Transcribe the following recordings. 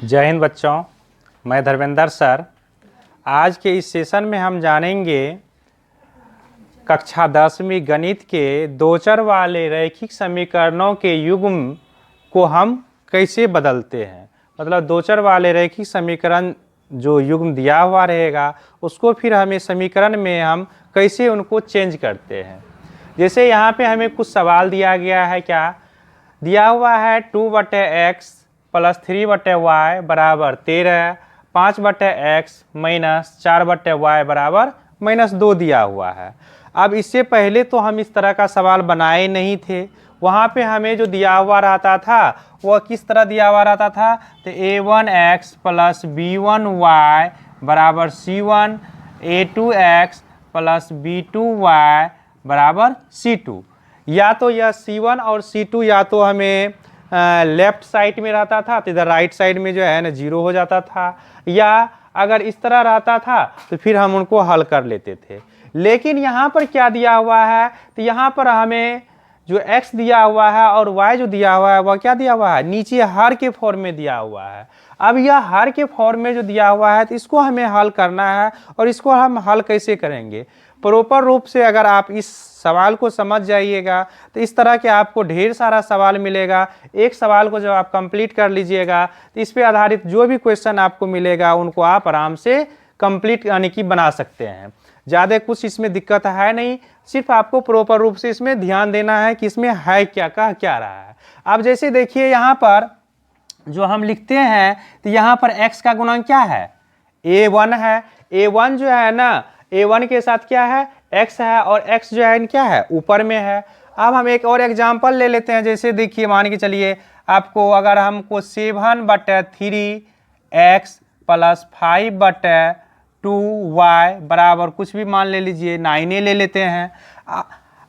जय हिंद बच्चों, मैं धर्मेंद्र सर। आज के इस सेशन में हम जानेंगे कक्षा 10वीं गणित के दो चर वाले रैखिक समीकरणों के युग्म को हम कैसे बदलते हैं। मतलब दो चर वाले रैखिक समीकरण जो युग्म दिया हुआ रहेगा उसको फिर हमें समीकरण में हम कैसे उनको चेंज करते हैं। जैसे यहाँ पे हमें कुछ सवाल दिया गया है, क्या दिया हुआ है 2/x प्लस 3/y बराबर 13, 5/x माइनस 4/y बराबर -2 दिया हुआ है। अब इससे पहले तो हम इस तरह का सवाल बनाए नहीं थे। वहाँ पे हमें जो दिया हुआ रहता था वह किस तरह दिया हुआ रहता था, तो a1x प्लस b1y बराबर c1, a2x प्लस b2y बराबर c2। या तो यह c1 और c2 या तो हमें लेफ्ट साइड में रहता था तो इधर राइट साइड में जो है ना 0 हो जाता था, या अगर इस तरह रहता था तो फिर हम उनको हल कर लेते थे। लेकिन यहाँ पर क्या दिया हुआ है, तो यहाँ पर हमें जो x दिया हुआ है और y जो दिया हुआ है वह क्या दिया हुआ है, नीचे हर के फॉर्म में दिया हुआ है। अब यह हर के फॉर्म में जो दिया हुआ है तो इसको हमें हल करना है। और इसको हम हल कैसे करेंगे, प्रॉपर रूप से अगर आप इस सवाल को समझ जाइएगा तो इस तरह के आपको ढेर सारा सवाल मिलेगा। एक सवाल को जब आप कंप्लीट कर लीजिएगा तो इस पे आधारित जो भी क्वेश्चन आपको मिलेगा उनको आप आराम से कंप्लीट यानी कि बना सकते हैं। ज़्यादा कुछ इसमें दिक्कत है नहीं, सिर्फ आपको प्रॉपर रूप से इसमें ध्यान देना है कि इसमें है क्या, कह क्या रहा है। अब जैसे देखिए यहाँ पर जो हम लिखते हैं तो यहाँ पर x का गुणांक क्या है, a1 है। a1 जो है ना, a1 के साथ क्या है, x है, और x जो है क्या है, ऊपर में है। अब हम एक और एग्जांपल ले लेते हैं। जैसे देखिए मान के चलिए आपको अगर हमको 7/3x प्लस 5/2y बराबर कुछ भी मान ले लीजिए, 9a ले लेते हैं।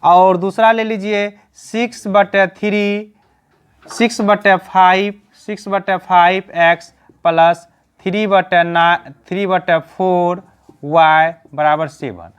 और दूसरा ले लीजिए 6/5x प्लस 3/4y बराबर 7।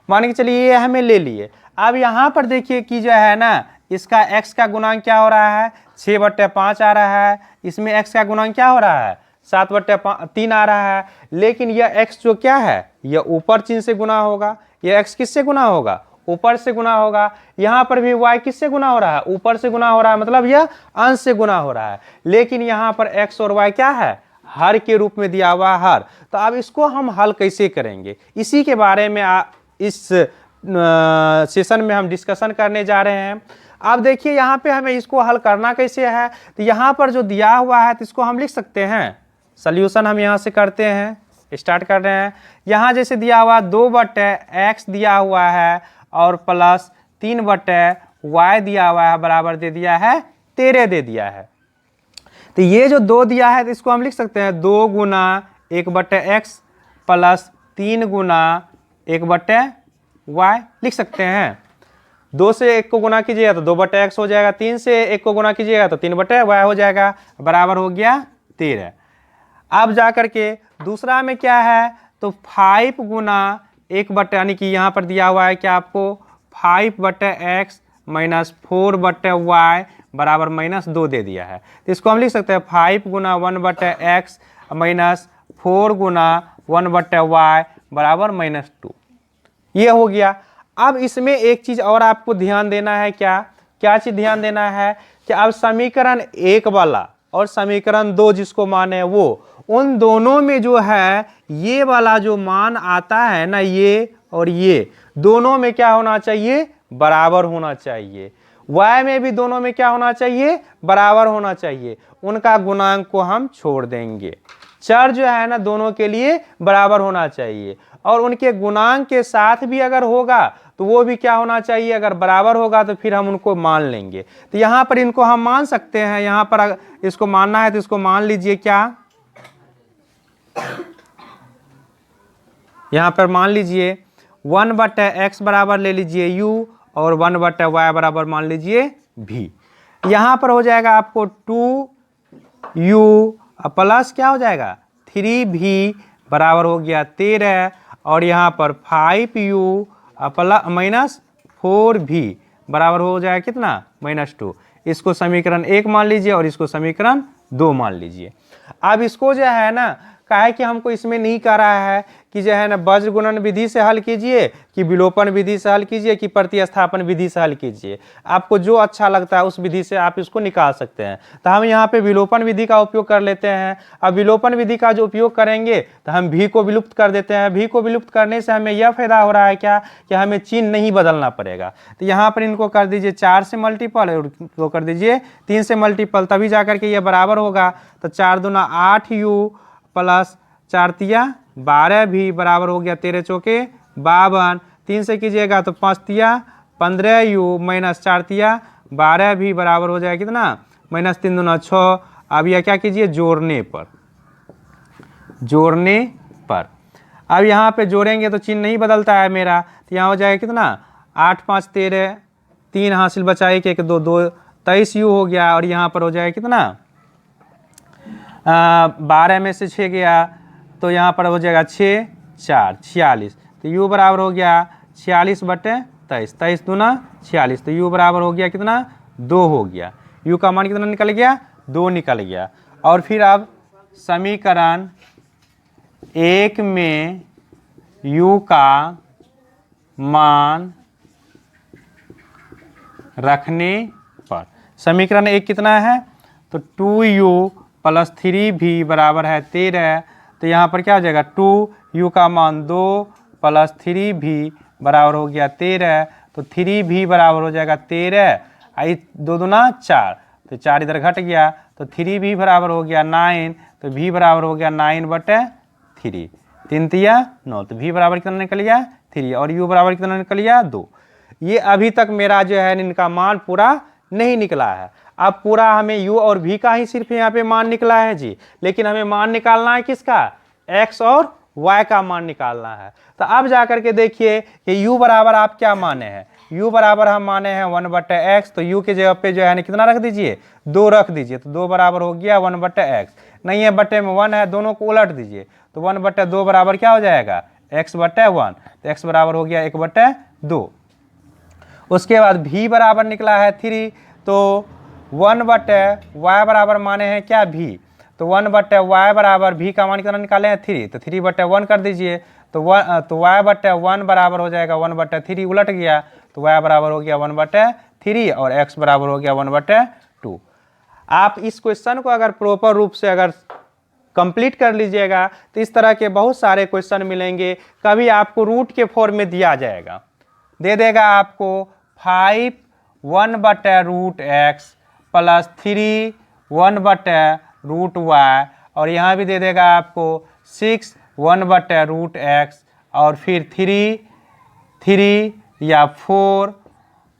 मान के चलिए ये हमें ले लिए। अब यहाँ पर देखिए कि जो है ना इसका x का गुणांक क्या हो रहा है, 6/5 आ रहा है। इसमें x का गुणांक क्या हो रहा है, 7/3 आ रहा है। लेकिन यह x जो क्या है यह ऊपर चिन्ह से गुना होगा। यह x किससे गुना होगा, ऊपर से गुना होगा। यहाँ पर भी y किससे गुना हो रहा है, ऊपर से गुना हो रहा है, मतलब यह अंश से गुना हो रहा है। लेकिन यहाँ पर x और y क्या है, हर के रूप में दिया हुआ हर। तो अब इसको हम हल कैसे करेंगे, इसी के बारे में इस सेशन में हम डिस्कशन करने जा रहे हैं। अब देखिए यहाँ पे हमें इसको हल करना कैसे है, तो यहाँ पर जो दिया हुआ है तो इसको हम लिख सकते हैं। सॉल्यूशन हम यहाँ से करते हैं, स्टार्ट कर रहे हैं। यहाँ जैसे दिया हुआ 2/x दिया हुआ है और प्लस 3/y दिया हुआ है बराबर दे दिया है 13 दे दिया है। तो ये जो 2 दिया है तो इसको हम लिख सकते हैं 2 गुना 1/x प्लस 3 गुना 1/y लिख सकते हैं। 2 से 1 को गुना कीजिएगा तो 2/x हो जाएगा, 3 से 1 को गुना कीजिएगा तो 3/y हो जाएगा, बराबर हो गया 13। अब जा करके दूसरा में क्या है, तो 5 गुना 1/ यानी कि यहाँ पर दिया हुआ है कि आपको 5/x माइनस 4/y बराबर -2 दे दिया है। तो इसको हम लिख सकते हैं 5 गुना 1/x माइनस 4 गुना 1/y बराबर -2। ये हो गया। अब इसमें एक चीज़ और आपको ध्यान देना है, क्या चीज़ ध्यान देना है कि अब समीकरण 1 वाला और समीकरण 2 जिसको मान है वो, उन दोनों में जो है ये वाला जो मान आता है ना, ये और ये दोनों में क्या होना चाहिए, बराबर होना चाहिए। y में भी दोनों में क्या होना चाहिए, बराबर होना चाहिए। उनका गुणांक को हम छोड़ देंगे। चर जो है ना दोनों के लिए बराबर होना चाहिए, और उनके गुणांक के साथ भी अगर होगा तो वो भी क्या होना चाहिए, अगर बराबर होगा तो फिर हम उनको मान लेंगे। तो यहाँ पर इनको हम मान सकते हैं। यहाँ पर अगर इसको मानना है तो इसको मान लीजिए, क्या यहाँ पर मान लीजिए 1/x बराबर ले लीजिए u और 1/y बराबर मान लीजिए v। यहाँ पर हो जाएगा आपको 2u प्लस क्या हो जाएगा 3v बराबर हो गया 13, और यहाँ पर 5u प्लस माइनस 4v बराबर हो जाएगा कितना, -2। इसको समीकरण 1 मान लीजिए और इसको समीकरण 2 मान लीजिए। अब इसको जो है ना काहे कि हमको इसमें नहीं कह रहा है कि जो है ना वज्र गुणन विधि से हल कीजिए कि विलोपन विधि से हल कीजिए कि प्रतिस्थापन विधि से हल कीजिए, आपको जो अच्छा लगता है उस विधि से आप इसको निकाल सकते हैं। तो हम यहाँ पे विलोपन विधि का उपयोग कर लेते हैं। अब विलोपन विधि का जो उपयोग करेंगे तो हम भी को विलुप्त कर देते हैं। भी को विलुप्त करने से हमें यह फायदा हो रहा है क्या कि हमें चिन्ह नहीं बदलना पड़ेगा। तो यहाँ पर इनको कर दीजिए 4 से मल्टीपल और वो कर दीजिए 3 से मल्टीपल, तभी जाकर के ये बराबर होगा। तो 4 दूना 8 u प्लस 4 तिया 12 भी बराबर हो गया 13 चौके 52। 3 से कीजिएगा तो 5 तिया 15 u माइनस 4 तिया 12 भी बराबर हो जाएगा कितना माइनस 3 दूना 6। अब यह क्या कीजिए जोड़ने पर अब यहाँ पे जोड़ेंगे तो चिन्ह नहीं बदलता है मेरा, तो यहाँ हो जाएगा कितना 8 5 13, 3 हासिल बचा 1 1 2 2 23 u हो गया। और यहाँ पर हो जाएगा कितना 12 में से 6 गया तो यहाँ पर हो जाएगा 6 4 46। तो u बराबर हो गया 46 बटे 23, 23 दूना 46। तो u बराबर हो गया कितना 2 हो गया। u का मान कितना निकल गया 2 निकल गया। और फिर अब समीकरण 1 में u का मान रखने पर समीकरण 1 कितना है तो 2u प्लस 3v बराबर है 13। तो यहाँ पर क्या हो जाएगा 2u का मान 2 प्लस 3v बराबर हो गया 13। तो 3v बराबर हो जाएगा 13, आई 2 दूना 4, तो 4 इधर घट गया तो 3v बराबर हो गया 9। तो v बराबर हो गया 9 बटे 3, 3 तिया 9। तो v बराबर कितना निकल गया 3 और u बराबर कितना निकल गया 2। ये अभी तक मेरा जो है इनका मान पूरा नहीं निकला है। अब पूरा हमें u और v का ही सिर्फ यहाँ पे मान निकला है जी, लेकिन हमें मान निकालना है किसका x और y का मान निकालना है। तो अब जाकर के देखिए कि u बराबर आप क्या माने हैं, u बराबर हम माने हैं 1 बटे x। तो u के जगह पे जो है कितना रख दीजिए 2 रख दीजिए। तो 2 बराबर हो गया 1 बटे x, नहीं है बटे में 1 है, दोनों को उलट दीजिए। तो 1 बटे 2 बराबर क्या हो जाएगा x बटे 1। तो x बराबर हो गया 1 बटे 2। उसके बाद v बराबर निकला है 3। तो 1 बटे y बराबर माने हैं क्या v। तो 1 बटे y बराबर v का मान कितना निकाले हैं 3। तो 3 बटे 1 कर दीजिए। तो y बटे 1 बराबर हो जाएगा 1 बटे 3, उलट गया तो y बराबर हो गया 1 बटे 3 और x बराबर हो गया 1 बटे 2। आप इस क्वेश्चन को अगर प्रॉपर रूप से अगर कंप्लीट कर लीजिएगा तो इस तरह के बहुत सारे क्वेश्चन मिलेंगे। कभी आपको रूट के फॉर्म में दिया जाएगा, दे देगा आपको 5 1 बटे रूट x प्लस 3 1 बटे रूट y, और यहाँ भी दे देगा आपको 6 1 बटे रूट x और फिर 3 या 4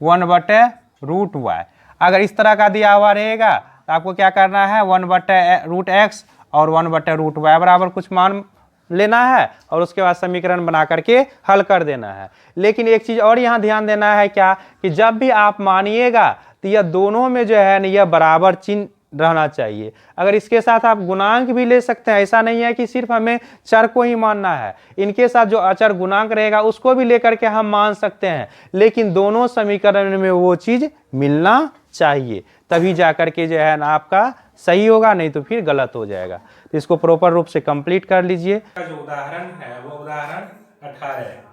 1 बटे रूट y। अगर इस तरह का दिया हुआ रहेगा तो आपको क्या करना है 1 बटे रूट x और 1 बटे रूट y बराबर कुछ मान लेना है और उसके बाद समीकरण बना करके हल कर देना है। लेकिन एक चीज और यहाँ ध्यान देना है क्या कि जब भी आप मानिएगा तो यह दोनों में जो है ना यह बराबर चिन्ह रहना चाहिए। अगर इसके साथ आप गुणांक भी ले सकते हैं, ऐसा नहीं है कि सिर्फ हमें चर को ही मानना है, इनके साथ जो अचर गुणांक रहेगा उसको भी लेकर के हम मान सकते हैं, लेकिन दोनों समीकरण में वो चीज मिलना चाहिए, तभी जाकर के जो है ना आपका सही होगा, नहीं तो फिर गलत हो जाएगा। तो इसको प्रॉपर रूप से कंप्लीट कर लीजिए। जो उदाहरण है वो उदाहरण 18 है।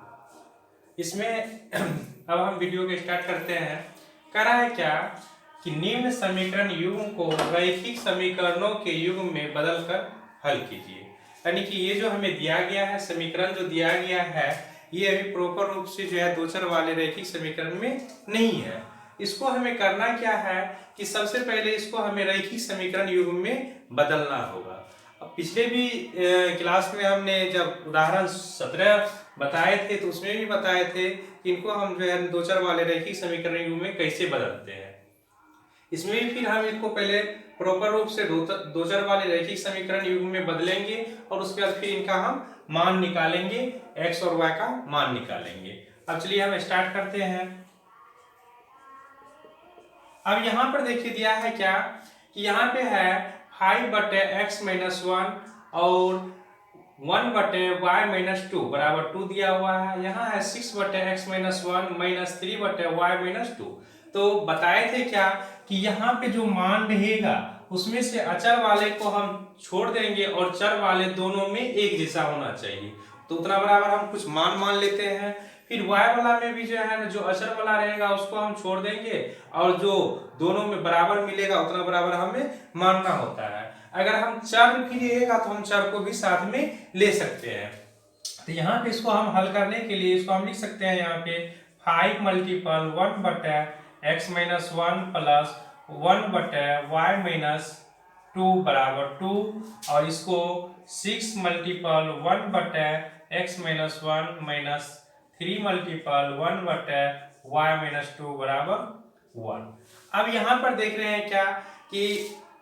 इसमें अब हम वीडियो को स्टार्ट करते हैं। कह रहा है क्या कि निम्न समीकरण युग्म को रैखिक समीकरणों के युग्म में बदलकर हल कीजिए। यानी कि ये जो हमें दिया गया है समीकरण जो दिया गया है ये अभी प्रॉपर रूप से जो है दो चर वाले रैखिक समीकरण में नहीं है। इसको हमें करना क्या है कि सबसे पहले इसको हमें रैखिक समीकरण युग्म में बदलना होगा। अब पिछले भी क्लास में हमने जब उदाहरण 17 बताए थे तो उसमें भी बताए थे कि इनको हम जो है दो चर वाले रैखिक समीकरण युग्म में कैसे बदलते हैं। इसमें भी फिर हम इनको पहले प्रॉपर रूप से दो चर वाले रैखिक समीकरण युग्म में बदलेंगे और उसके बाद फिर इनका हम मान निकालेंगे, x और y का मान निकालेंगे। अब चलिए हम स्टार्ट करते हैं। अब यहाँ पर देखिए दिया है क्या कि यहाँ पे है 5 बटे x माइनस 1 और 1 बटे y माइनस 2 बराबर 2 दिया हुआ है। यहाँ है 6 बटे x माइनस 1 माइनस 3 बटे y माइनस 2। तो बताए थे क्या कि यहाँ पे जो मान रहेगा उसमें से अचर वाले को हम छोड़ देंगे और चर वाले दोनों में एक जैसा होना चाहिए। तो उतना बराबर हम कुछ मान लेते हैं। फिर y वाला में भी जो है ना, जो अचर वाला रहेगा उसको हम छोड़ देंगे और जो दोनों में बराबर मिलेगा उतना बराबर हमें मानना होता है। अगर हम चर भी रहेगा तो हम चर को भी साथ में ले सकते हैं। तो यहाँ पे इसको हम हल करने के लिए इसको हम लिख सकते हैं यहाँ पे 5 मल्टीपल 1 बटे x माइनस 1 प्लस 1 बटे y माइनस 2 बराबर 2, और इसको 6 मल्टीपल 1 बटे x माइनस 1 माइनस 3 मल्टीपल 1 बटे y माइनस 2 बराबर 1। अब यहाँ पर देख रहे हैं क्या कि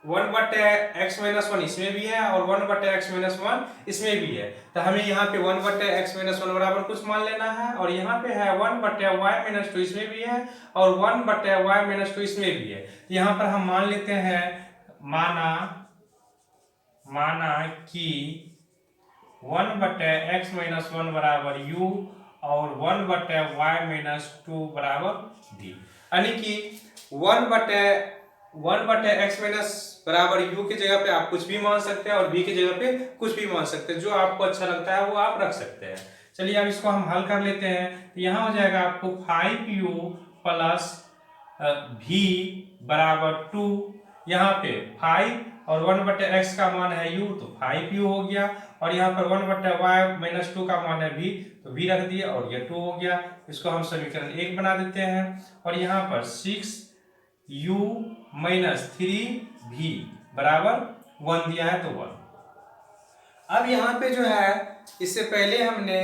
1 बटे एक्स माइनस 1 इसमें भी है और 1 बटे एक्स माइनस 1 इसमें भी है। तो हमें यहाँ पे 1 बटे एक्स माइनस 1 बराबर कुछ मान लेना है, और यहाँ पे है 1 बटे वाई माइनस 2 इसमें भी है और 1 बटे वाई माइनस 2 इसमें भी है। तो यहाँ पर हम मान लेते हैं, माना कि 1 बटे एक्स माइनस 1 बराबर u और 1 बटे वाई माइनस 2 बराबर v, यानी कि 1 बटे एक्स माइनस बराबर u की जगह पे आप कुछ भी मान सकते हैं और v की जगह पे कुछ भी मान सकते हैं, जो आपको अच्छा लगता है वो आप रख सकते हैं। चलिए अब इसको हम हल कर लेते हैं। तो यहाँ हो जाएगा आपको 5u प्लस v बराबर 2, यहाँ पे 5 और 1 बटे x का मान है u तो 5u हो गया, और यहाँ पर 1 बटे y माइनस 2 का मान है v तो v रख दिया और ये 2 हो गया। इसको हम समीकरण 1 बना देते हैं, और यहाँ पर 6u माइनस 3v बराबर 1 दिया है तो 1। अब यहाँ पे जो है, इससे पहले हमने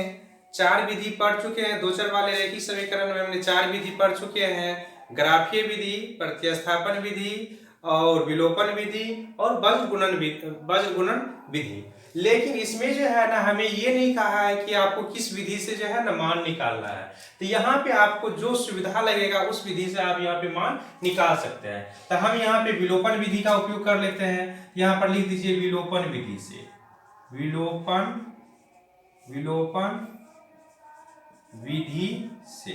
4 विधि पढ़ चुके हैं। दो चर वाले रैखिक समीकरण में हमने 4 विधि पढ़ चुके हैं, ग्राफीय विधि, प्रतिस्थापन विधि और विलोपन विधि और बज्र गुणन विधि। लेकिन इसमें जो है ना, हमें ये नहीं कहा है कि आपको किस विधि से जो है ना मान निकालना है। तो यहाँ पे आपको जो सुविधा लगेगा उस विधि से आप यहाँ पे मान निकाल सकते हैं। तो हम यहाँ पे विलोपन विधि का उपयोग कर लेते हैं। यहाँ पर लिख दीजिए विलोपन विधि से, विलोपन विधि से।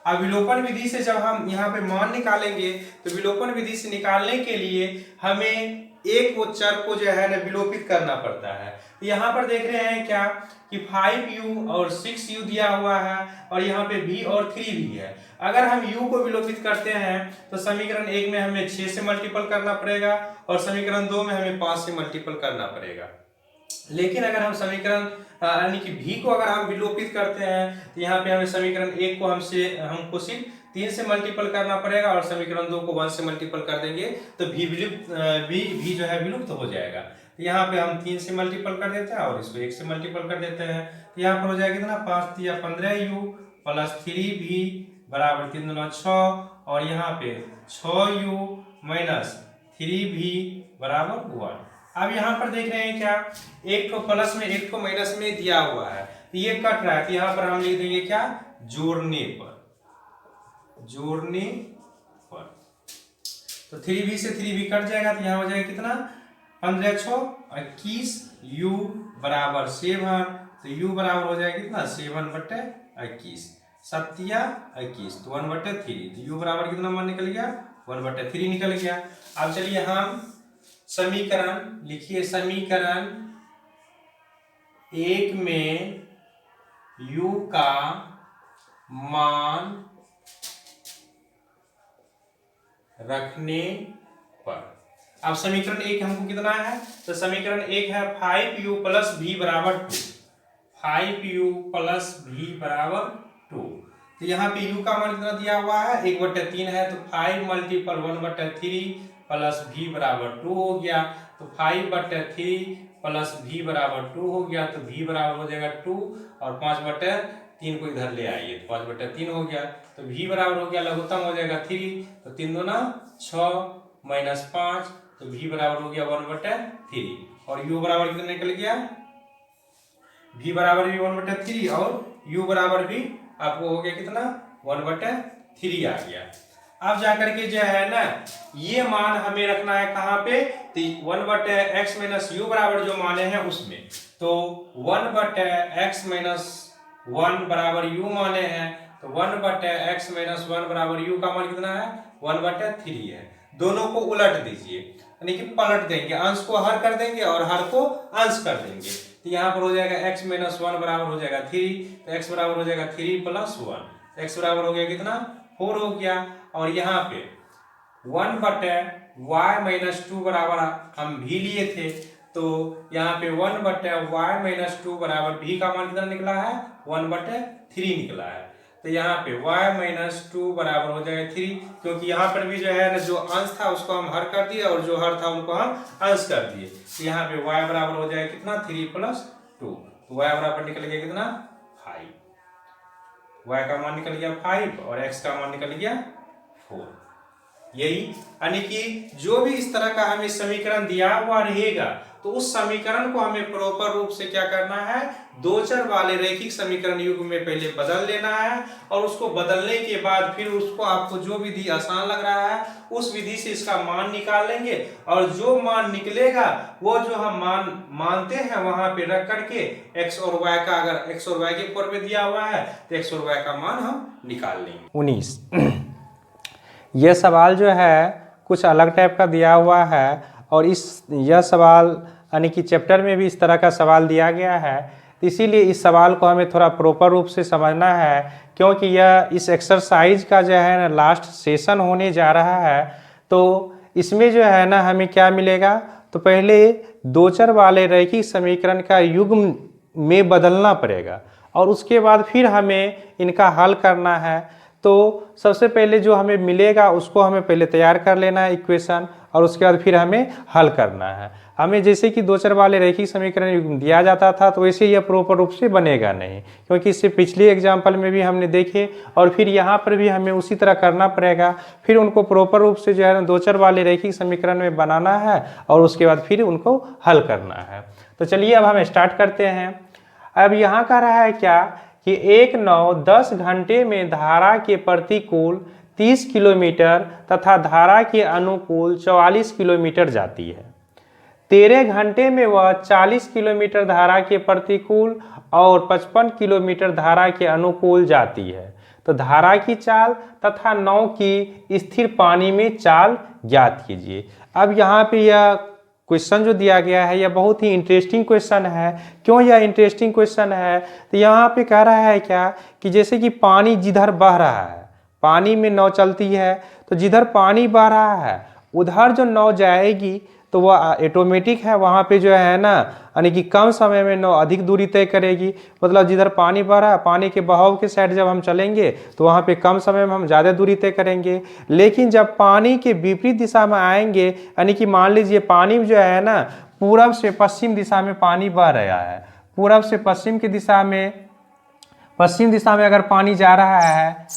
अब विलोपन विधि से जब हम यहाँ पे मान निकालेंगे तो विलोपन विधि से निकालने के लिए हमें एक वो चर को जो है ना विलोपित करना पड़ता है। यहाँ पर देख रहे हैं क्या कि 5u और 6u दिया हुआ है और यहाँ पे v और 3 भी है। अगर हम u को विलोपित करते हैं तो समीकरण 1 में हमें 6 से मल्टीपल करना पड़ेगा और समीकरण 2 में हमें 5 से मल्टीपल करना पड़ेगा। लेकिन अगर हम समीकरण यानी कि v को अगर हम विलोपित करते हैं तो यहाँ पे हमें समीकरण 1 को हमको सिर्फ 3 से मल्टीपल करना पड़ेगा और समीकरण 2 को 1 से मल्टीपल कर देंगे तो v जो है विलुप्त हो जाएगा। तो यहाँ पे हम 3 से मल्टीपल कर देते हैं और इसको 1 से मल्टीपल कर देते हैं। तो यहाँ पर हो जाएगा कितना, 5 या 15u प्लस 3v बराबर 3 दूना 6, और यहाँ पे 6u माइनस 3v बराबर 1। अब यहाँ पर देख रहे हैं क्या, एक को प्लस में एक को माइनस में दिया हुआ है तो ये कट रहा है, तो यहाँ पर हम लिख देंगे क्या, जोड़ने पर। तो 3v से 3v कट जाएगा तो यहाँ हो जाएगा कितना, 15 6 21 u बराबर 7, तो u बराबर हो जाएगा कितना 7 बटे 21, 7 या 21 तो 1 बटे 3, तो u बराबर कितना मान निकल गया, 1 बटे 3 निकल गया। अब चलिए हम समीकरण लिखिए, समीकरण 1 में u का मान रखने पर। अब समीकरण 1 हमको कितना है, तो समीकरण 1 है 5u प्लस v बराबर 2, 5u प्लस v बराबर 2। तो यहाँ पे u का मान कितना दिया हुआ है, 1/3 है, तो 5 मल्टीपल 1/3 प्लस v बराबर 2 हो गया, तो 5/3 प्लस v बराबर 2 हो गया, तो v बराबर हो जाएगा 2 और 5/3 को इधर ले आइए तो 5/3 हो गया, तो v बराबर हो गया लघुत्तम हो जाएगा 3, तो 3 दूना 6 माइनस 5, तो v बराबर हो गया 1/3 और u बराबर कितना निकल गया, v बराबर भी 1/3 और u बराबर भी आपको हो गया कितना 1/3 आ गया। अब जाकर के जो है ना, ये मान हमें रखना है कहाँ पे, तो 1/x माइनस u बराबर जो माने हैं उसमें, तो 1/x माइनस 1 बराबर u माने हैं, तो 1/x माइनस 1 बराबर u का मान कितना है 1/3 है। दोनों को उलट दीजिए, यानी कि पलट देंगे, अंश को हर कर देंगे और हर को अंश कर देंगे। तो यहाँ पर हो जाएगा x - 1 बराबर हो जाएगा 3, तो x बराबर हो जाएगा 3 + 1, x बराबर हो गया कितना 4 हो गया। और यहाँ पे 1/y-2 बराबर हम भी लिए थे, तो यहाँ पे 1/y-2 बराबर भी का मान कितना निकला है 1/3 निकला है। तो यहाँ पे y-2 बराबर हो जाएगा 3, क्योंकि यहाँ पर भी जो है ना जो अंश था उसको हम हर कर दिए और जो हर था उनको हम अंश कर दिए। तो यहाँ पे y बराबर हो जाएगा कितना 3 + 2, तो y बराबर निकल गया कितना 5, y का मान निकल गया 5 और x का मान निकल गया 4। यही यानी कि जो भी इस तरह का हमें समीकरण दिया हुआ रहेगा तो उस समीकरण को हमें प्रॉपर रूप से क्या करना है, दो चर वाले रैखिक समीकरण युग्म में पहले बदल लेना है, और उसको बदलने के बाद फिर उसको आपको जो विधि आसान लग रहा है उस विधि से इसका मान निकाल लेंगे, और जो मान निकलेगा वो जो हम मान मानते हैं वहां पे रख करके x और y का, अगर x और y के फॉर्म में दिया हुआ है तो x और y का मान हम निकाल लेंगे। 19 यह सवाल जो है कुछ अलग टाइप का दिया हुआ है, और यह सवाल यानी कि चैप्टर में भी इस तरह का सवाल दिया गया है, तो इसीलिए इस सवाल को हमें थोड़ा प्रॉपर रूप से समझना है, क्योंकि यह इस एक्सरसाइज का जो है ना लास्ट सेशन होने जा रहा है। तो इसमें जो है ना हमें क्या मिलेगा, तो पहले दो चर वाले रैखिक समीकरण का युग्म में बदलना पड़ेगा, और उसके बाद फिर हमें इनका हल करना है। तो सबसे पहले जो हमें मिलेगा उसको हमें पहले तैयार कर लेना है इक्वेशन, और उसके बाद फिर हमें हल करना है। हमें जैसे कि दो चर वाले रैखिक समीकरण दिया जाता था तो वैसे यह प्रॉपर रूप से बनेगा नहीं, क्योंकि इससे पिछले एग्जाम्पल में भी हमने देखे, और फिर यहाँ पर भी हमें उसी तरह करना पड़ेगा। फिर उनको प्रॉपर रूप से जो है दो चर वाले रैखिक समीकरण में बनाना है, और उसके बाद फिर उनको हल करना है। तो चलिए अब हम स्टार्ट करते हैं। अब यहाँ कह रहा है क्या कि 1/9 घंटे में धारा के प्रतिकूल 30 किलोमीटर तथा धारा के अनुकूल 44 किलोमीटर जाती है। 13 घंटे में वह 40 किलोमीटर धारा के प्रतिकूल और 55 किलोमीटर धारा के अनुकूल जाती है। तो धारा की चाल तथा नाव की स्थिर पानी में चाल ज्ञात कीजिए। अब यहाँ पे यह क्वेश्चन जो दिया गया है यह बहुत ही इंटरेस्टिंग क्वेश्चन है। क्यों यह इंटरेस्टिंग क्वेश्चन है, तो यहाँ पे कह रहा है क्या कि जैसे कि पानी जिधर बह रहा है, पानी में नाव चलती है, तो जिधर पानी बह रहा है उधर जो नाव जाएगी तो वह ऑटोमेटिक है, वहाँ पे जो है ना यानी कि कम समय में नाव अधिक दूरी तय करेगी। मतलब जिधर पानी बह रहा है, पानी के बहाव के साइड जब हम चलेंगे तो वहाँ पे कम समय में हम ज़्यादा दूरी तय करेंगे। लेकिन जब पानी के विपरीत दिशा में आएंगे, यानी कि मान लीजिए पानी जो है ना पूरब से पश्चिम दिशा में पानी बह रहा है, पूरब से पश्चिम की दिशा में, पश्चिम दिशा में अगर पानी जा रहा है,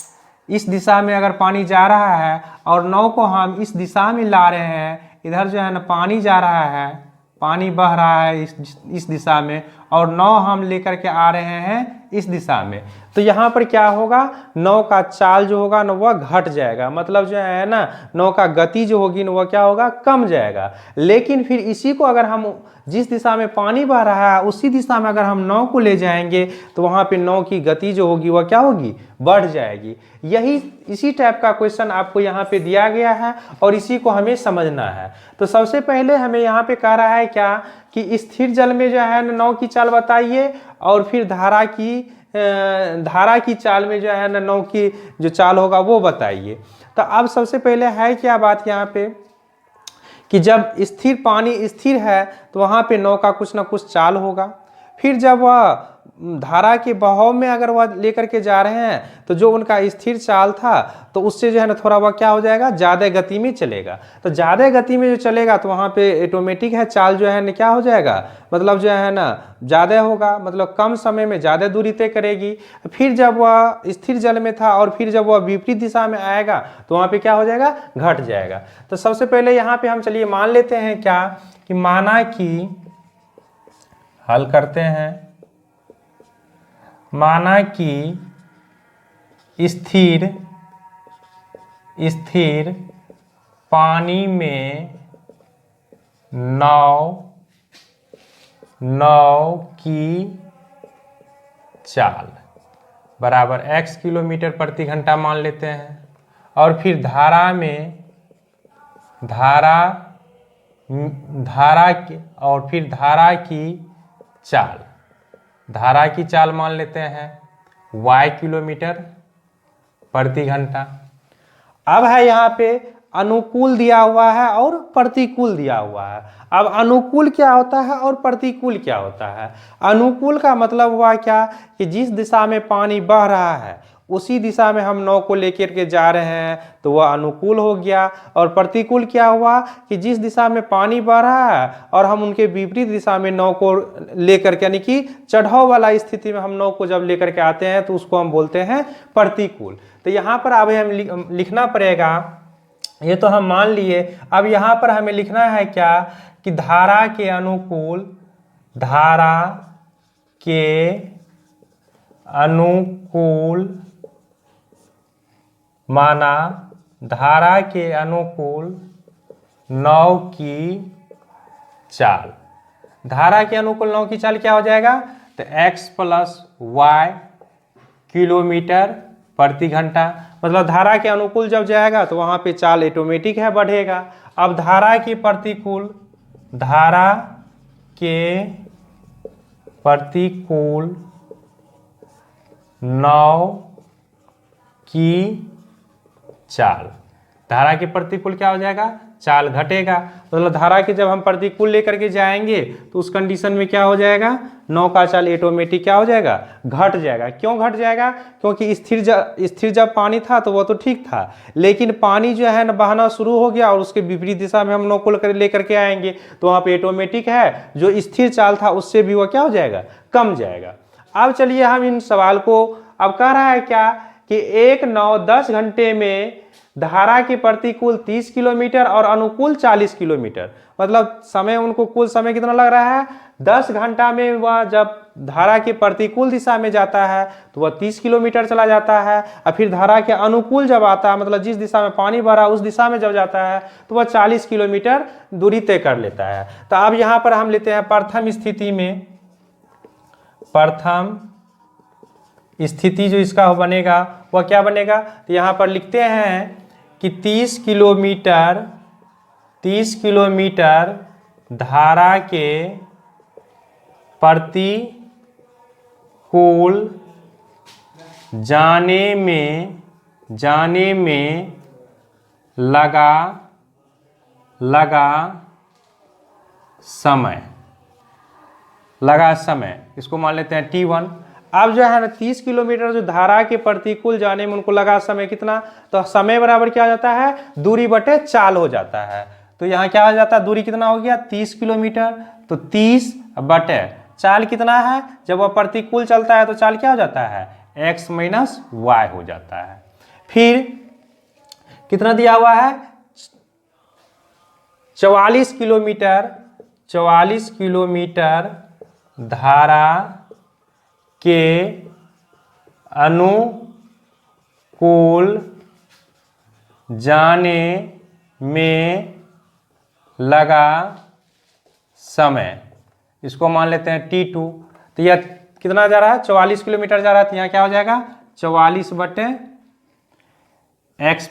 इस दिशा में अगर पानी जा रहा है और नाव को हम इस दिशा में ला रहे हैं, इधर जो है ना पानी जा रहा है, पानी बह रहा है इस दिशा में, और नाव हम लेकर के आ रहे हैं इस दिशा में, तो यहाँ पर क्या होगा, नाव का चाल जो होगा ना वह घट जाएगा। मतलब जो है ना नाव का गति जो होगी ना वह क्या होगा, कम जाएगा। लेकिन फिर इसी को अगर हम जिस दिशा में पानी बह रहा है उसी दिशा में अगर हम नाव को ले जाएंगे तो वहाँ पे नाव की गति जो होगी वह क्या होगी, बढ़ जाएगी। यही इसी टाइप का क्वेश्चन आपको यहाँ पे दिया गया है और इसी को हमें समझना है। तो सबसे पहले हमें यहाँ पे कह रहा है क्या कि स्थिर जल में जो है नाव की चाल बताइए, और फिर धारा की चाल में जो है ना नाव की जो चाल होगा वो बताइए। तो अब सबसे पहले है क्या बात यहाँ पे कि जब स्थिर पानी स्थिर है तो वहाँ पे नाव का कुछ ना कुछ चाल होगा। फिर जब वह धारा के बहाव में अगर वह लेकर के जा रहे हैं तो जो उनका स्थिर चाल था तो उससे जो है ना थोड़ा वह क्या हो जाएगा, ज़्यादा गति में चलेगा। तो ज़्यादा गति में जो चलेगा तो वहाँ पे ऑटोमेटिक है चाल जो है ना क्या हो जाएगा, मतलब जो है ना ज़्यादा होगा, मतलब कम समय में ज़्यादा दूरी तय करेगी। फिर जब वह स्थिर जल में था और फिर जब वह विपरीत दिशा में आएगा तो वहाँ पे क्या हो जाएगा, घट जाएगा। तो सबसे पहले यहाँ पे हम चलिए मान लेते हैं क्या कि माना कि हल करते हैं, माना कि स्थिर पानी में नाव की चाल बराबर x किलोमीटर प्रति घंटा मान लेते हैं, और फिर धारा धारा की और फिर धारा की चाल, धारा की चाल मान लेते हैं y किलोमीटर प्रति घंटा। अब है यहाँ पे अनुकूल दिया हुआ है और प्रतिकूल दिया हुआ है। अब अनुकूल क्या होता है और प्रतिकूल क्या होता है? अनुकूल का मतलब हुआ क्या कि जिस दिशा में पानी बह रहा है उसी दिशा में हम नाव को लेकर के जा रहे हैं तो वह अनुकूल हो गया। और प्रतिकूल क्या हुआ कि जिस दिशा में पानी बह रहा है और हम उनके विपरीत दिशा में नाव को लेकर के, यानी कि चढ़ाव वाला स्थिति में हम नाव को जब लेकर के आते हैं तो उसको हम बोलते हैं प्रतिकूल। तो यहाँ पर अब हम लिखना पड़ेगा, ये तो हम मान लिए। अब यहाँ पर हमें लिखना है क्या कि धारा के अनुकूल, धारा के अनुकूल माना धारा के अनुकूल नाव की चाल। धारा के अनुकूल नाव की चाल क्या हो जाएगा? तो x + y किलोमीटर प्रति घंटा। मतलब धारा के अनुकूल जब जाएगा तो वहाँ पे चाल ऑटोमेटिक है बढ़ेगा। अब धारा के प्रतिकूल, धारा के प्रतिकूल नाव की चाल, धारा के प्रतिकूल क्या हो जाएगा? चाल घटेगा। मतलब धारा के जब हम प्रतिकूल लेकर के जाएंगे तो उस कंडीशन में क्या हो जाएगा? नाव का चाल ऑटोमेटिक क्या हो जाएगा? घट जाएगा। क्यों घट जाएगा? क्योंकि स्थिर जब पानी था तो वो तो ठीक था, लेकिन पानी जो है ना बहना शुरू हो गया और उसके विपरीत दिशा में हम नाव को लेकर के आएंगे तो वहाँ पे ऑटोमेटिक है जो स्थिर चाल था उससे भी वो क्या हो जाएगा? कम जाएगा। अब चलिए हम इन सवाल को, अब कह रहा है क्या कि एक नाव 10 घंटे में धारा के प्रतिकूल 30 किलोमीटर और अनुकूल 40 किलोमीटर, मतलब समय उनको कुल समय कितना लग रहा है? 10 घंटा में वह जब धारा के प्रतिकूल दिशा में जाता है तो वह 30 किलोमीटर चला जाता है, और फिर धारा के अनुकूल जब आता है, मतलब जिस दिशा में पानी भरा उस दिशा में जब जाता है तो वह 40 किलोमीटर दूरी तय कर लेता है। तो अब यहाँ पर हम लेते हैं प्रथम स्थिति में, प्रथम स्थिति जो इसका बनेगा वह क्या बनेगा? तो यहाँ पर लिखते हैं कि 30 किलोमीटर धारा के प्रतिकूल जाने में लगा समय, इसको मान लेते हैं T1। अब जो है ना 30 किलोमीटर जो धारा के प्रतिकूल जाने में उनको लगा समय कितना? तो समय बराबर क्या हो जाता है? दूरी बटे चाल हो जाता है। तो यहाँ क्या हो जाता है? दूरी कितना हो गया? 30 किलोमीटर। तो 30 बटे चाल कितना है? जब वह प्रतिकूल चलता है तो चाल क्या हो जाता है? x - y हो जाता है। फिर कितना दिया हुआ है? 44 किलोमीटर धारा के अनुकूल जाने में लगा समय, इसको मान लेते हैं T2। तो यह कितना जा रहा है? 44 किलोमीटर जा रहा है, तो यहाँ क्या हो जाएगा? 44 बटे x +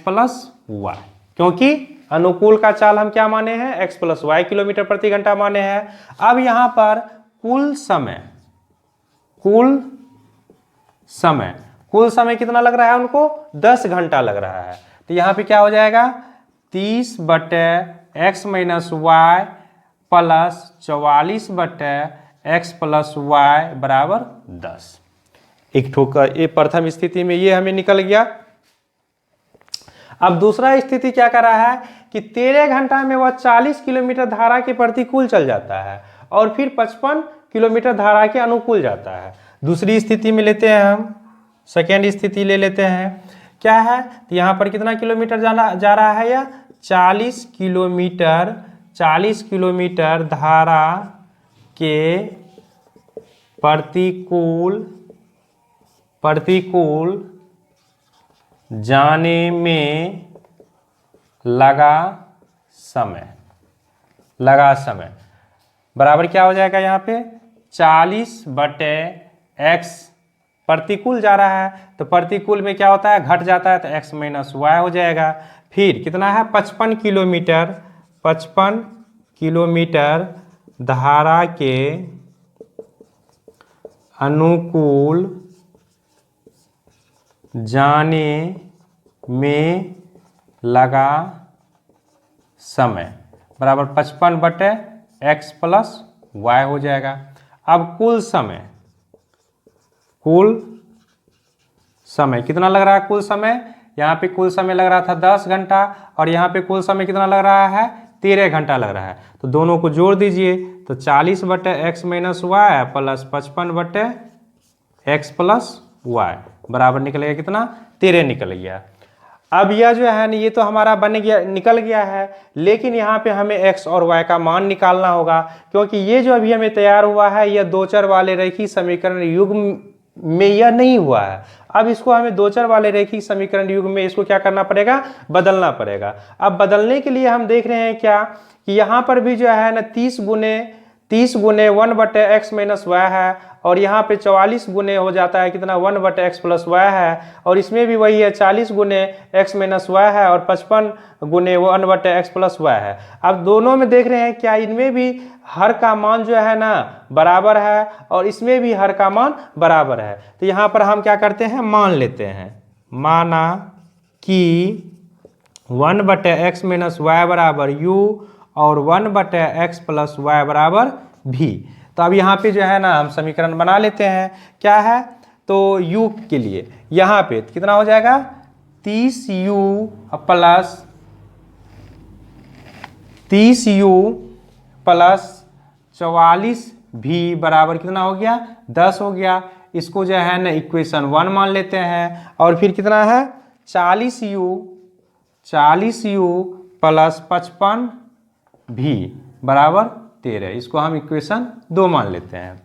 y, क्योंकि अनुकूल का चाल हम क्या माने हैं? x + y किलोमीटर प्रति घंटा माने हैं। अब यहाँ पर कुल समय कितना लग रहा है उनको? 10 घंटा लग रहा है। तो यहाँ पे क्या हो जाएगा? 30 बटे x - y प्लस 44 बटे x + y बराबर 10। एक ठोका ये प्रथम स्थिति में ये हमें निकल गया। अब दूसरा स्थिति क्या कर रहा है कि 13 घंटा में वह 40 किलोमीटर धारा के प्रतिकूल चल जाता है और फिर 55 किलोमीटर धारा के अनुकूल जाता है। दूसरी स्थिति में लेते हैं हम, सेकेंड स्थिति ले लेते हैं। क्या है? तो यहाँ पर कितना किलोमीटर जा रहा है? यह 40 किलोमीटर धारा के प्रतिकूल जाने में लगा समय बराबर क्या हो जाएगा? यहाँ पे 40 बटे x, प्रतिकूल जा रहा है तो प्रतिकूल में क्या होता है? घट जाता है, तो x - y हो जाएगा। फिर कितना है? 55 किलोमीटर धारा के अनुकूल जाने में लगा समय बराबर 55/x प्लस y हो जाएगा। अब कुल समय कितना लग रहा है? कुल समय यहाँ पे कुल समय लग रहा था 10 घंटा और यहाँ पे कुल समय कितना लग रहा है? 13 घंटा लग रहा है। तो दोनों को जोड़ दीजिए तो 40/x minus y plus 55/x plus y बराबर निकलेगा कितना? 13 निकल गया। अब यह जो है ना ये तो हमारा बन गया, निकल गया है, लेकिन यहाँ पे हमें x और y का मान निकालना होगा, क्योंकि ये जो अभी हमें तैयार हुआ है यह दो चर वाले रैखिक समीकरण युग में यह नहीं हुआ है। अब इसको हमें दो चर वाले रैखिक समीकरण युग में इसको क्या करना पड़ेगा? बदलना पड़ेगा। अब बदलने के लिए हम देख रहे हैं क्या कि यहाँ पर भी जो है ना 30 गुने 1/x माइनस वाई है और यहाँ पे 44 गुने हो जाता है कितना? 1/x प्लस वाई है और इसमें भी वही है 40 गुने x माइनस वाई है और 55 गुने 1/x प्लस वाई है। अब दोनों में देख रहे हैं क्या इनमें भी हर का मान जो है ना बराबर है और इसमें भी हर का मान बराबर है। तो यहाँ पर हम क्या करते हैं? मान लेते हैं। माना कि 1/x माइनस वाई बराबर u और 1/x प्लस वाई बराबर v। तो अब यहाँ पे जो है ना हम समीकरण बना लेते हैं। क्या है? तो u के लिए यहाँ पे कितना हो जाएगा? 30u प्लस 44v बराबर कितना हो गया? 10 हो गया। इसको जो है ना इक्वेशन 1 मान लेते हैं और फिर कितना है? 40u प्लस 55v बराबर 13। इसको हम इक्वेशन 2 मान लेते हैं।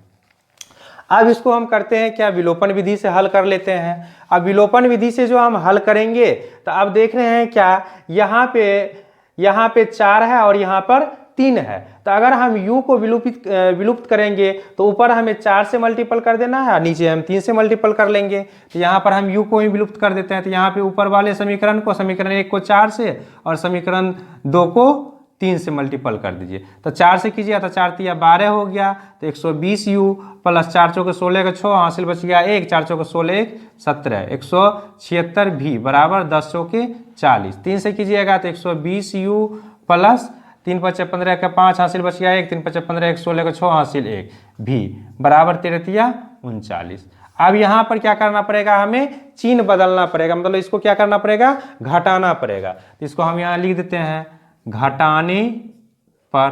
अब इसको हम करते हैं क्या? विलोपन विधि से हल कर लेते हैं। अब विलोपन विधि से जो हम हल करेंगे तो अब देख रहे हैं क्या यहाँ पे 4 है और यहाँ पर 3 है। तो अगर हम u को विलुप्त करेंगे तो ऊपर हमें 4 से मल्टीपल कर देना है, नीचे हम 3 से मल्टीपल कर लेंगे। तो यहाँ पर हम u को ही विलुप्त कर देते हैं। तो यहाँ पे ऊपर वाले समीकरण 1 को 4 से और समीकरण 2 को 3 से मल्टीपल कर दीजिए। तो 4 से कीजिए तो 4 तिया 12 हो गया। तो 120u प्लस 4 चौके 16 का 6 हासिल बच गया 1, 4 चौके 16 1 17 176v बराबर 10 चौके 40। 3 से कीजिएगा तो 120u प्लस 3 5 15 का 5 हासिल बच गया 1, 3 5 15 1 16 का 6 हासिल 1 v बराबर 13 तिया 39। अब यहाँ पर क्या करना पड़ेगा? हमें चिन्ह बदलना पड़ेगा, मतलब इसको क्या करना पड़ेगा? घटाना पड़ेगा। तो इसको हम यहाँ लिख देते हैं घटाने पर।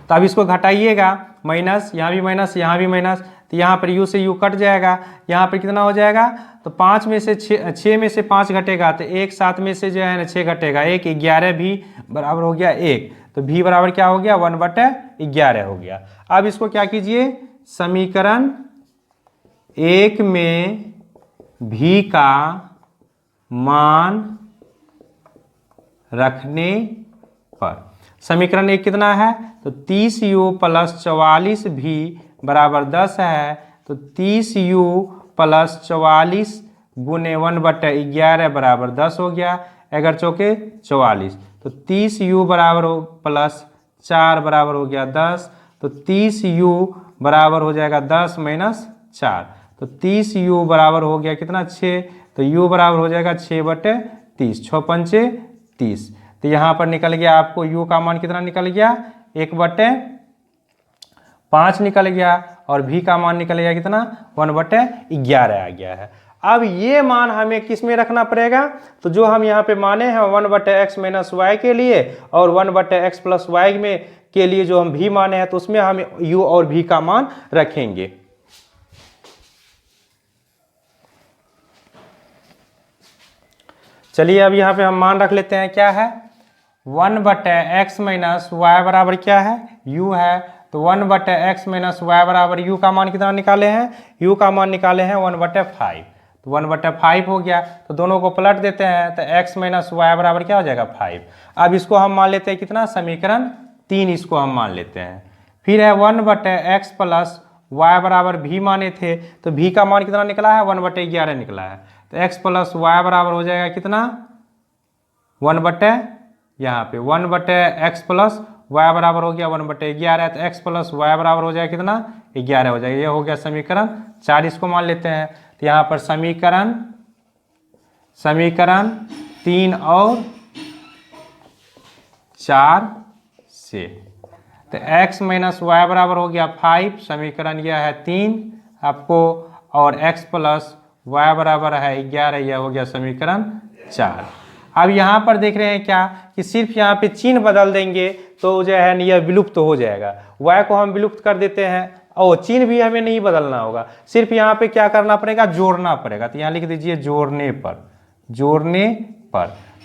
तो अब इसको घटाइएगा, माइनस यहाँ भी माइनस यहाँ भी माइनस, तो यहाँ पर u से u कट जाएगा। यहाँ पर कितना हो जाएगा? तो 5 में से 6 में से 5 घटेगा तो 1, 7 में से जो है ना 6 घटेगा 1, 11 भी बराबर हो गया 1। तो v बराबर क्या हो गया? 1/11 हो गया। अब इसको क्या कीजिए? समीकरण 1 में v का मान रखने पर समीकरण 1 कितना है? तो 30u प्लस 44v बराबर 10 है। तो 30u प्लस 44 गुने 1/11 बराबर 10 हो गया। 11 चौके 44। तो 30u बराबर हो प्लस 4 बराबर हो गया 10। तो 30u बराबर हो जाएगा 10 माइनस 4। तो 30u बराबर हो गया कितना? 6। तो u बराबर हो जाएगा 6/30, 6 पंचे 30। तो यहाँ पर निकल गया आपको u का मान कितना निकल गया? 1/5 निकल गया और v का मान निकल गया कितना? 1/11 आ गया है। अब ये मान हमें किस में रखना पड़ेगा? तो जो हम यहाँ पे माने हैं 1/x माइनस वाई के लिए और 1/x प्लस वाई में के लिए जो हम v माने हैं तो उसमें हम u और v का मान रखेंगे। चलिए अब यहाँ पे हम मान रख लेते हैं। क्या है? 1/x माइनस वाई बराबर क्या है? u है। तो 1/x माइनस वाई बराबर u का मान कितना निकाले हैं? u का मान निकाले हैं 1/5। तो 1/5 हो गया। तो दोनों को पलट देते हैं तो x माइनस वाई बराबर क्या हो जाएगा? 5। अब इसको हम मान लेते हैं कितना? समीकरण 3 इसको हम मान लेते हैं। फिर है 1/x प्लस वाई बराबर v माने थे तो v का मान कितना निकला है? 1/11 निकला है। तो x प्लस वाई बराबर हो जाएगा कितना? 1/, यहाँ पे 1/x प्लस y बराबर हो गया 1/11, तो x प्लस y बराबर हो जाएगा कितना 11 हो जाएगा। ये हो गया समीकरण 4, इसको मान लेते हैं। तो यहाँ पर समीकरण 3 और 4 से, तो x माइनस वाई बराबर हो गया 5, समीकरण यह है 3 आपको, और x प्लस वाई बराबर है 11, यह हो गया समीकरण 4। अब यहाँ पर देख रहे हैं क्या कि सिर्फ यहाँ पे चिन्ह बदल देंगे तो जो है यह विलुप्त हो जाएगा, y को हम विलुप्त कर देते हैं और चिन्ह भी हमें नहीं बदलना होगा, सिर्फ यहाँ पे क्या करना पड़ेगा, जोड़ना पड़ेगा। तो यहाँ लिख दीजिए जोड़ने पर,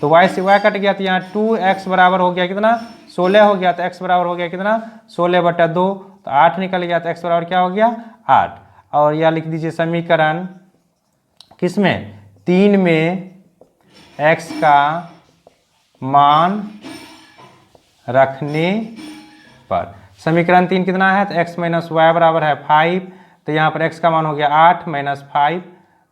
तो y से y कट गया, तो यहाँ 2x बराबर हो गया कितना 16 हो गया, तो x बराबर हो गया कितना 16/2, तो 8 निकल गया, तो x बराबर क्या हो गया 8। और यह लिख दीजिए समीकरण किसमें 3 में x का मान रखने पर, समीकरण 3 कितना है, तो x माइनस वाई बराबर है 5, तो यहाँ पर x का मान हो गया 8 माइनस 5,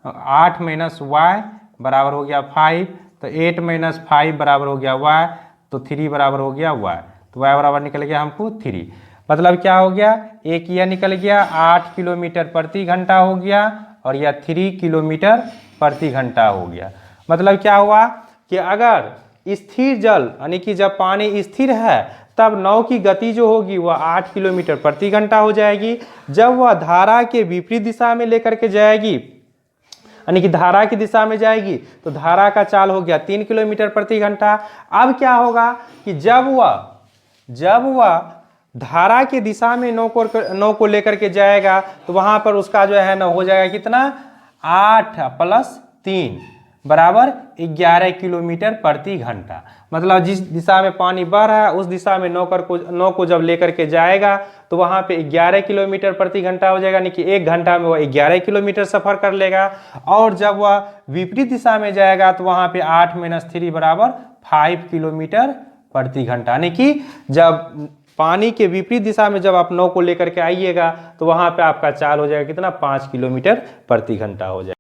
8 माइनस वाई बराबर हो गया 5, तो 8 माइनस 5 बराबर हो गया y, तो 3 बराबर हो गया y, तो y बराबर निकल गया हमको 3। मतलब क्या हो गया, एक यह निकल गया 8 किलोमीटर प्रति घंटा हो गया और यह 3 किलोमीटर प्रति घंटा हो गया। मतलब क्या हुआ कि अगर स्थिर जल यानी कि जब पानी स्थिर है तब नाव की गति जो होगी वह 8 किलोमीटर प्रति घंटा हो जाएगी। जब वह धारा के विपरीत दिशा में लेकर के जाएगी यानी कि धारा की दिशा में जाएगी तो धारा का चाल हो गया 3 किलोमीटर प्रति घंटा। अब क्या होगा कि जब वह धारा की दिशा में नौ को लेकर के जाएगा तो वहां पर उसका जो है ना हो जाएगा कितना 8 + 3 बराबर 11 किलोमीटर प्रति घंटा। मतलब जिस दिशा में पानी बह रहा है उस दिशा में नौ को जब लेकर के जाएगा तो वहां पे 11 किलोमीटर प्रति घंटा हो जाएगा, यानी कि 1 घंटा में वह 11 किलोमीटर सफर कर लेगा। और जब वह विपरीत दिशा में जाएगा तो वहां पे 8 - 3 बराबर 5 किलोमीटर प्रति घंटा, यानी कि जब पानी के विपरीत दिशा में जब आप नौ को लेकर के आइएगा तो वहां पे आपका चाल हो जाएगा कितना 5 किलोमीटर प्रति घंटा हो जाएगा।